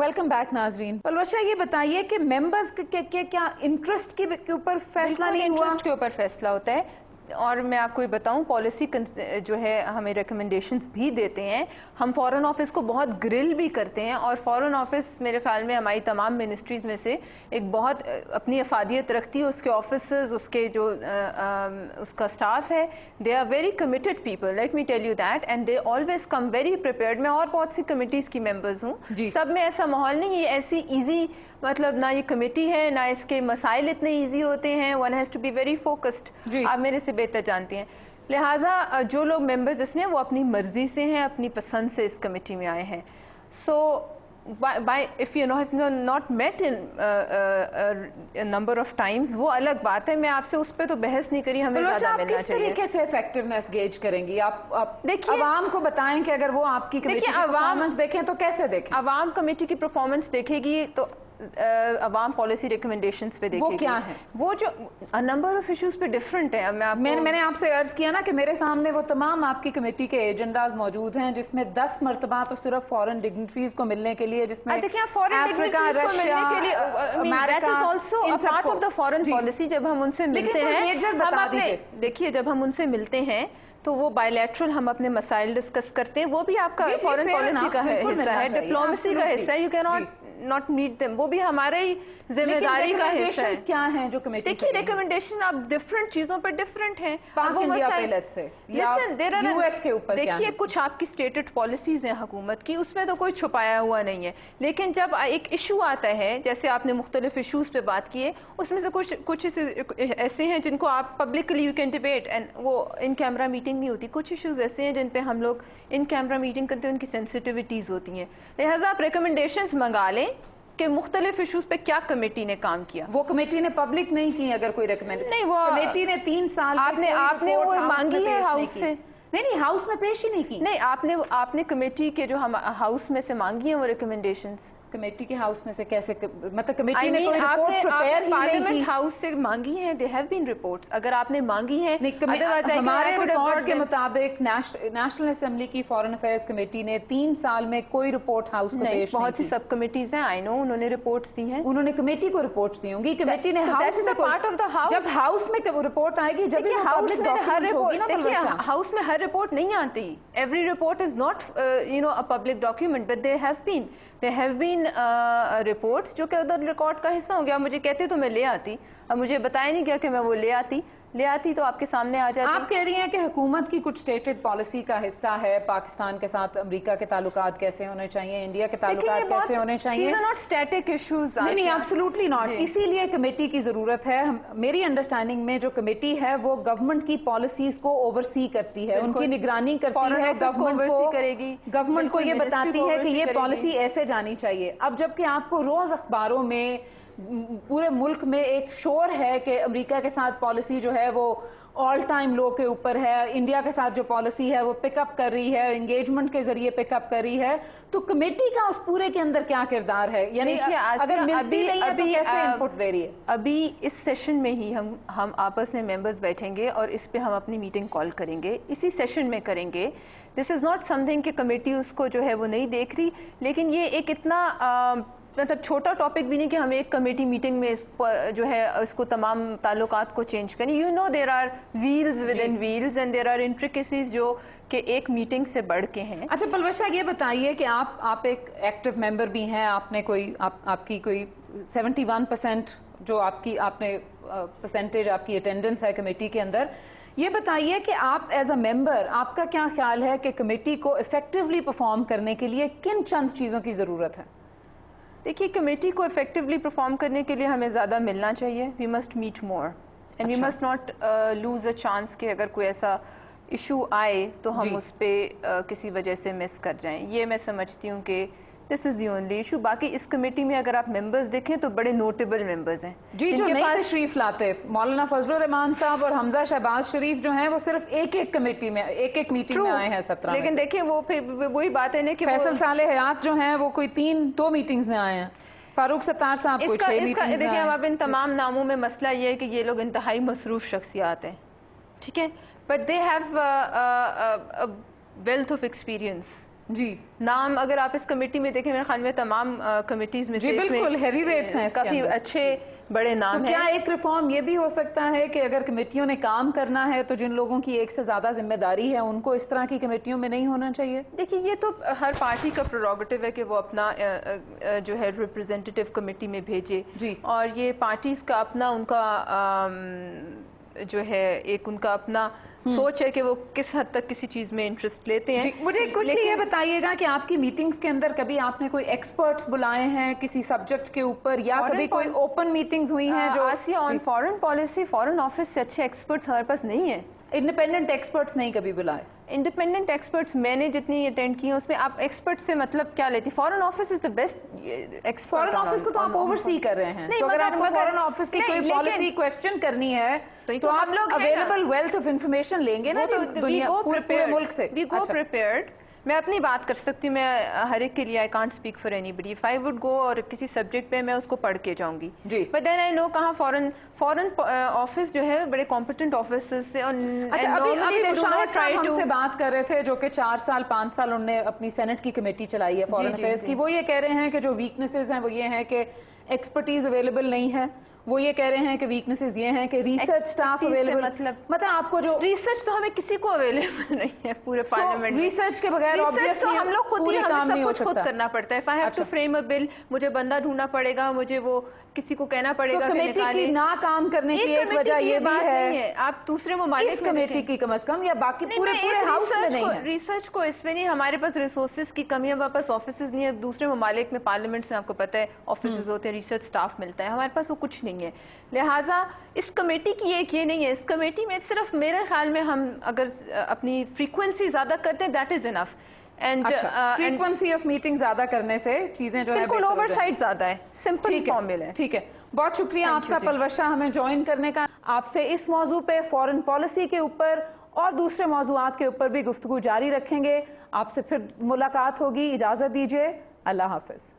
Welcome back नाजरीन। पलवशा, ये बताइए कि मेंबर्स के क्या इंटरेस्ट के ऊपर फैसला नहीं हुआ? इंटरेस्ट के ऊपर फैसला होता है और मैं आपको ये बताऊं, पॉलिसी जो है हमें रिकमेंडेशंस भी देते हैं। हम फॉरेन ऑफिस को बहुत ग्रिल भी करते हैं और फॉरेन ऑफिस मेरे ख्याल में हमारी तमाम मिनिस्ट्रीज में से एक बहुत अपनी अफादियत रखती है। उसके ऑफिसर्स, उसके जो उसका स्टाफ है, they are very committed people, let me tell you that, and they always come very prepared. मैं और बहुत सी कमिटीज़ की मेंबर्स हूँ, सब में ऐसा माहौल नहीं है ऐसी ईजी, मतलब ना ये कमेटी है ना इसके मसाइल इतने इजी होते हैं। One has to be very focused. आप मेरे से बेहतर जानती हैं। लिहाजा जो लोग मेंबर्स इसमें वो अपनी मर्जी से हैं, अपनी पसंद से इस कमेटी में आए हैं। सो if you not met in a number of times, वो अलग बात है। मैं आपसे उस पर तो बहस नहीं करी, हमें ज़्यादा मिलना चाहिए। किस तरीके से इफेक्टिवनेस गेज करेंगी आप देखिए, अवाम को बताएं कि अगर वो आपकी कमेटी की परफॉर्मेंस देखें तो कैसे देखें? अवाम कमेटी की परफॉर्मेंस देखेगी तो अवाम पॉलिसी रिकमेंडेशंस पे देखेगी। वो क्या है? वो जो नंबर ऑफ इश्यूज पे डिफरेंट है। मैंने आपसे अर्ज किया ना कि मेरे सामने वो तमाम आपकी कमेटी के एजेंडाज मौजूद हैं जिसमें 10 मरतबा तो सिर्फ फॉरेन डिग्निटरीज को मिलने के लिए, जिसमें Africa, Russia, part of the foreign policy. जब हम उनसे मिलते हैं, देखिए जब हम उनसे मिलते हैं तो वो बायलैटरल हम अपने मसाइल डिस्कस करते हैं। वो भी आपका फॉरेन पॉलिसी का हिस्सा है, डिप्लोमेसी का हिस्सा है। You can not meet them, वो भी हमारे ही जिम्मेदारी का हिस्सा है। क्या है जो कमेटी? देखिए रिकमेंडेशन आप डिफरेंट चीजों पर डिफरेंट हैं। देखिए कुछ आपकी स्टेटेड पॉलिसीज हैं हुकूमत की, उसमें तो कोई छुपाया हुआ नहीं है। लेकिन जब एक इशू आता है, जैसे आपने मुख्तलिफ इशूज पे बात की है, उसमें से कुछ ऐसे हैं जिनको आप publicly you can debate and वो इन कैमरा मीटिंग नहीं होती। कुछ इशूज ऐसे हैं जिन पे हम लोग इन कैमरा मीटिंग करते हैं, उनकी सेंसिटिविटीज होती हैं। लिहाजा आप रिकमेंडेशंस मंगा लें कि मुख्तलिफ इशूज पे क्या कमेटी ने काम किया। वो कमेटी ने पब्लिक नहीं की अगर कोई रिकमेंडेशन नहीं, वो कमेटी ने 3 साल आपने वो मांगी है हाउस से? नहीं, हाउस में पेश ही नहीं की। नहीं, आपने कमेटी के जो हम हाउस में से मांगी है वो रिकमेंडेशंस कमेटी के हाउस में से कैसे, मतलब कमेटी ने कोई रिपोर्ट प्रिपेयर ही नहीं की? हाउस से मांगी है, दे हैव बीन रिपोर्ट्स। अगर आपने मांगी है, हमारे रिकॉर्ड के मुताबिक नेशनल असेंबली की फॉरेन अफेयर्स कमेटी ने 3 साल में कोई रिपोर्ट हाउस को पेश बहुत सी सब कमेटीज हैं, आई नो, उन्होंने रिपोर्ट्स दी हैं। उन्होंने कमेटी को रिपोर्ट्स दी होंगी। कमेटी ने हाउस में पार्ट ऑफ द हाउस, जब हाउस में रिपोर्ट आएगी, जब हाउस में हर रिपोर्ट, हाउस में हर रिपोर्ट नहीं आती। Every report is not a public document, but there have been reports जो कि उधर रिकॉर्ड का हिस्सा हो गया। मुझे कहते तो मैं ले आती, अब मुझे बताया नहीं गया कि मैं वो ले आती तो आपके सामने आ जाती। आप कह रही हैं कि हुकूमत की कुछ स्टेटेड पॉलिसी का हिस्सा है पाकिस्तान के साथ अमेरिका के ताल्लुकात कैसे होने चाहिए, इंडिया के ताल्लुकात कैसे होने चाहिए। Not static issues. नहीं, एब्सोल्युटली नॉट। इसीलिए कमेटी की जरूरत है। मेरी अंडरस्टैंडिंग में जो कमेटी है वो गवर्नमेंट की पॉलिसीज को ओवरसी करती है, उनकी निगरानी करती है, गवर्नमेंट को ये बताती है कि ये पॉलिसी ऐसे जानी चाहिए। अब जबकि आपको रोज अखबारों में पूरे मुल्क में एक शोर है कि अमेरिका के साथ पॉलिसी जो है वो ऑल टाइम लो के ऊपर है, इंडिया के साथ जो पॉलिसी है वो पिकअप कर रही है, एंगेजमेंट के जरिए पिकअप कर रही है, तो कमेटी का उस पूरे के अंदर क्या किरदार है? यानी अगर मिलती नहीं है तो कैसे इनपुट दे रही है? अभी इस सेशन में ही हम आपस में मेंबर्स बैठेंगे और इस पे हम अपनी मीटिंग कॉल करेंगे, इसी सेशन में करेंगे। दिस इज नॉट समथिंग कि कमेटी उसको जो है वो नहीं देख रही, लेकिन ये एक इतना मतलब छोटा टॉपिक भी नहीं कि हम एक कमेटी मीटिंग में जो है इसको तमाम ताल्लुकात को चेंज करें। You know there are wheels within wheels and there are intricacies जो कि एक मीटिंग से बढ़ के हैं। अच्छा पलवशा, ये बताइए कि आप एक एक्टिव मेंबर भी हैं, आपने आपकी कोई 71% जो आपने परसेंटेज आपकी अटेंडेंस है कमेटी के अंदर। ये बताइए कि आप एज अ मेंबर, आपका क्या ख्याल है कि कमेटी को इफेक्टिवली परफॉर्म करने के लिए किन चंद चीज़ों की ज़रूरत है? देखिए, कमेटी को इफेक्टिवली परफॉर्म करने के लिए हमें ज़्यादा मिलना चाहिए। We must meet more and we must not lose a chance कि अगर कोई ऐसा इशू आए तो हम उस पर किसी वजह से मिस कर जाएं। ये मैं समझती हूँ कि this is the only issue. बाकी इस कमेटी में अगर आप मेंबर्स देखें तो बड़े नोटेबल मेंबर्स हैं जी, जो नहीं तशरीफ लाते। मौलाना फजलुर रहमान साहब और हमजा शहबाज शरीफ जो हैं वो सिर्फ एक कमेटी में एक मीटिंग में आए हैं 17 लेकिन देखिए वो वही बात है ना कि फैसल साले हयात जो हैं वो कोई 2 मीटिंग्स में आए हैं, फारूक सत्तार साहब कोई 6 मीटिंग्स में। देखिए अब इन तमाम नामों में मसला ये है कि ये लोग इंतहाई मसरूफ शख्सियात हैं, ठीक है, but they have wealth of experience जी। नाम अगर आप इस कमेटी में देखें, मेरे ख्याल में तमाम कमेटीज में से बिल्कुल हेवी वेट्स हैं, काफी अच्छे बड़े नाम तो क्या एक रिफॉर्म ये भी हो सकता है कि अगर कमेटियों ने काम करना है तो जिन लोगों की एक से ज्यादा जिम्मेदारी है उनको इस तरह की कमेटियों में नहीं होना चाहिए? देखिए, ये तो हर पार्टी का प्रोरोगेटिव है कि वो अपना जो है रिप्रेजेंटेटिव कमेटी में भेजे जी। और ये पार्टीज का अपना उनका जो है एक उनका अपना सोच है कि वो किस हद तक किसी चीज में इंटरेस्ट लेते हैं। मुझे क्विकली ये बताइएगा कि आपकी मीटिंग्स के अंदर कभी आपने कोई एक्सपर्ट्स बुलाए हैं किसी सब्जेक्ट के ऊपर, या कभी कोई ओपन मीटिंग्स हुई हैं? जो आसिया on foreign policy, foreign office से अच्छे एक्सपर्ट्स हमारे पास नहीं है। इंडिपेंडेंट एक्सपर्ट्स नहीं कभी बुलाए? इंडिपेंडेंट एक्सपर्ट्स मैंने जितनी अटेंड की हैं उसमें आप एक्सपर्ट से मतलब क्या लेती? Foreign office is the best expert. Foreign office को तो आप ओवरसी कर रहे हैं, तो अगर आपको फॉरेन ऑफिस की कोई पॉलिसी क्वेश्चन करनी है तो आप लोग अवेलेबल वेल्थ ऑफ इंफॉर्मेशन लेंगे ना दुनिया पूरे मुल्क से। We go prepared. मैं अपनी बात कर सकती हूँ, मैं हर एक के लिए I can't speak for anybody. If I would go और किसी सब्जेक्ट पे मैं उसको पढ़ के जाऊंगी, बट देन आई नो कहाँ फॉरेन ऑफिस जो है बड़े कॉम्पिटेंट ऑफिस से। अच्छा, अभी मुशाहिद साहब हमसे बात कर रहे थे जो कि 4 साल 5 साल उन्होंने अपनी सेनेट की कमेटी चलाई है फॉरेन अफेयर्स की। वो ये कह रहे हैं कि जो वीकनेसेस हैं वो ये हैं कि एक्सपर्टीज अवेलेबल नहीं है। वो ये कह रहे हैं कि वीकनेसेस ये हैं कि रिसर्च स्टाफ अवेलेबल, मतलब आपको जो रिसर्च तो हमें किसी को अवेलेबल नहीं है पूरे पार्लियामेंट में। रिसर्च के बगैर ऑब्वियसली हम लोग खुद ही काम नहीं हो सकता, खुद करना पड़ता है। If I have to frame a bill, मुझे बंदा ढूंढना पड़ेगा, मुझे वो किसी को कहना पड़ेगा कि कमेटी की ना काम करने की एक वजह ये भी है आप दूसरे ममालिक इस कमेटी की कम से कम, या बाकी पूरे हाउस में नहीं है। रिसर्च को इसमें नहीं, हमारे पास रिसोर्सेज की कमी है, हमारे पास ऑफिसेज नहीं है। दूसरे ममालिक में पार्लियामेंट में आपको पता है ऑफिसेज होते हैं, रिसर्च स्टाफ मिलता है, हमारे पास वो कुछ नहीं है। लिहाजा इस कमेटी की एक ये नहीं है। इस कमेटी में सिर्फ मेरे ख्याल में हम अगर अपनी फ्रीक्वेंसी ज्यादा करते हैं that is enough. And frequency of meeting ज्यादा करने से चीजें जो है बिल्कुल ओवरसाइट ज्यादा है। सिंपल फॉर्मूला है। ठीक है, बहुत शुक्रिया आपका पलवशा हमें ज्वाइन करने का। आपसे इस मौजू पे फॉरेन पॉलिसी के ऊपर और दूसरे मौजूआत के ऊपर भी गुफ्तगू जारी रखेंगे। आपसे फिर मुलाकात होगी। इजाजत दीजिए, अल्लाह हाफिज।